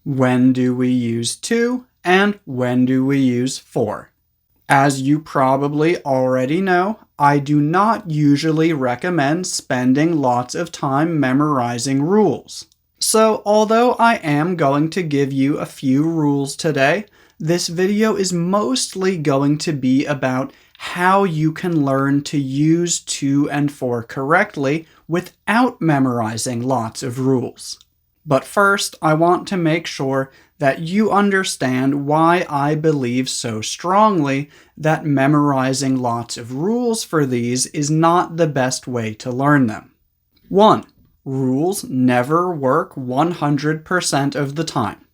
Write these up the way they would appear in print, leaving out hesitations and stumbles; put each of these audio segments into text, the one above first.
When do we use to, and when do we use for? As you probably already know, I do not usually recommend spending lots of time memorizing rules. So, although I am going to give you a few rules today, this video is mostly going to be about how you can learn to use to and for correctly without memorizing lots of rules. But first, I want to make sure that you understand why I believe so strongly that memorizing lots of rules for these is not the best way to learn them. 1. Rules never work 100% of the time.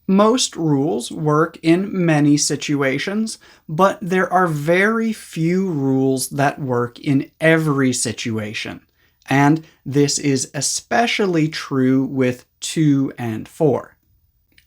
Most rules work in many situations, but there are very few rules that work in every situation. And this is especially true with to and for.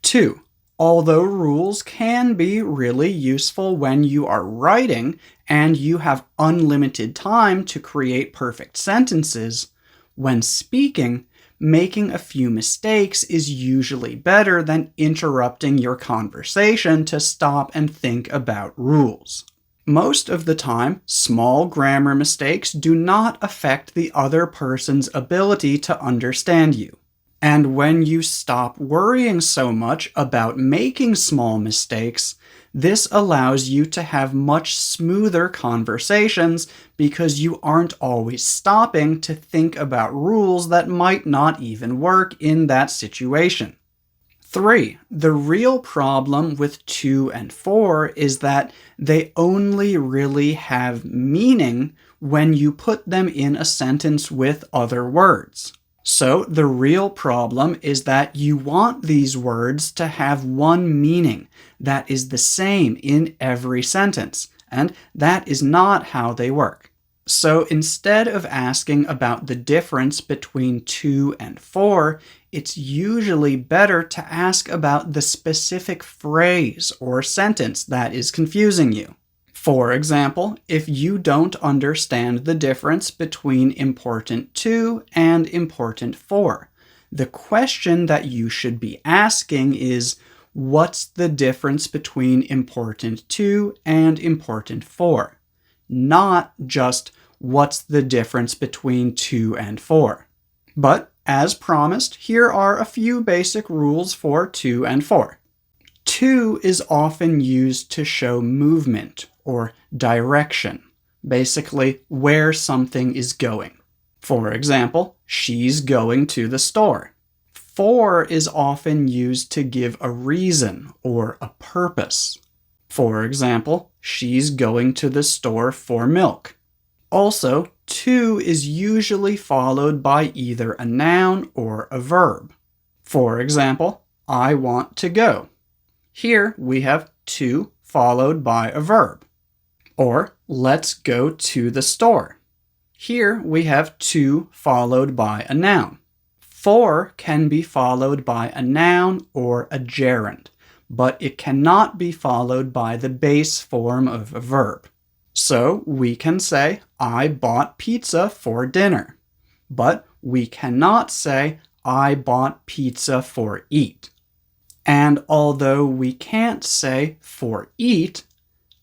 2. Although rules can be really useful when you are writing and you have unlimited time to create perfect sentences, when speaking, making a few mistakes is usually better than interrupting your conversation to stop and think about rules. Most of the time, small grammar mistakes do not affect the other person's ability to understand you. And when you stop worrying so much about making small mistakes, this allows you to have much smoother conversations because you aren't always stopping to think about rules that might not even work in that situation. 3. The real problem with to and for is that they only really have meaning when you put them in a sentence with other words. So the real problem is that you want these words to have one meaning that is the same in every sentence, and that is not how they work. So instead of asking about the difference between to and for, it's usually better to ask about the specific phrase or sentence that is confusing you. For example, if you don't understand the difference between important to and important for, the question that you should be asking is, what's the difference between important to and important for? Not just, what's the difference between to and for? But, as promised, here are a few basic rules for to and for. To is often used to show movement or direction, basically where something is going. For example, she's going to the store. For is often used to give a reason or a purpose. For example, she's going to the store for milk. Also, to is usually followed by either a noun or a verb. For example, I want to go. Here we have to followed by a verb. Or, let's go to the store. Here we have to followed by a noun. For can be followed by a noun or a gerund, but it cannot be followed by the base form of a verb. So we can say, I bought pizza for dinner. But we cannot say, I bought pizza for eat. And although we can't say for eat,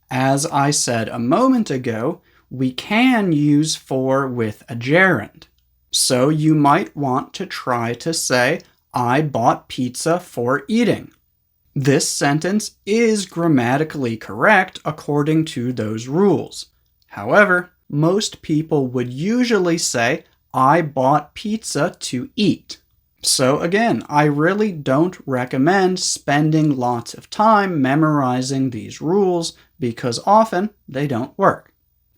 as I said a moment ago, we can use for with a gerund. So you might want to try to say, I bought pizza for eating. This sentence is grammatically correct according to those rules. However, most people would usually say, I bought pizza to eat. So again, I really don't recommend spending lots of time memorizing these rules because often they don't work.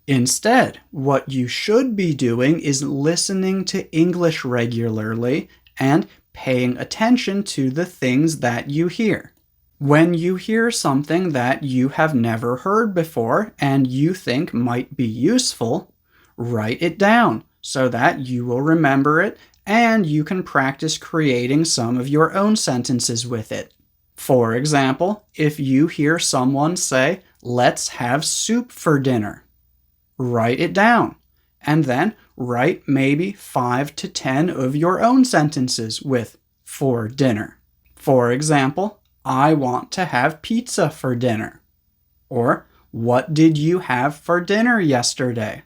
Instead, what you should be doing is listening to English regularly and paying attention to the things that you hear. When you hear something that you have never heard before and you think might be useful, write it down so that you will remember it and you can practice creating some of your own sentences with it. For example, if you hear someone say, let's have soup for dinner, write it down, and then write maybe 5 to 10 of your own sentences with for dinner. For example, I want to have pizza for dinner. Or, what did you have for dinner yesterday?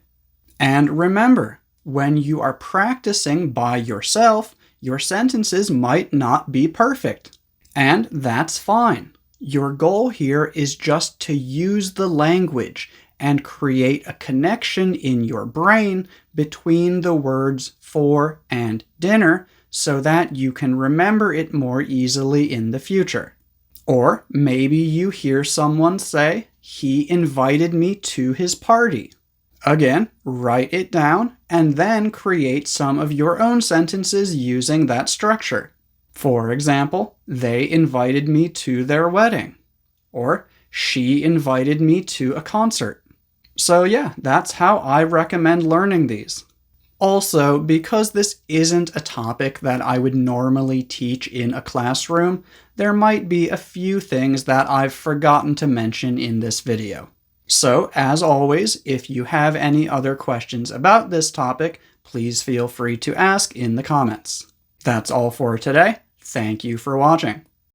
And remember, when you are practicing by yourself, your sentences might not be perfect. And that's fine. Your goal here is just to use the language and create a connection in your brain between the words for and dinner so that you can remember it more easily in the future. Or maybe you hear someone say, "He invited me to his party." Again, write it down and then create some of your own sentences using that structure. For example, they invited me to their wedding. Or, she invited me to a concert. So yeah, that's how I recommend learning these. Also, because this isn't a topic that I would normally teach in a classroom, there might be a few things that I've forgotten to mention in this video. So, as always, if you have any other questions about this topic, please feel free to ask in the comments. That's all for today. Thank you for watching.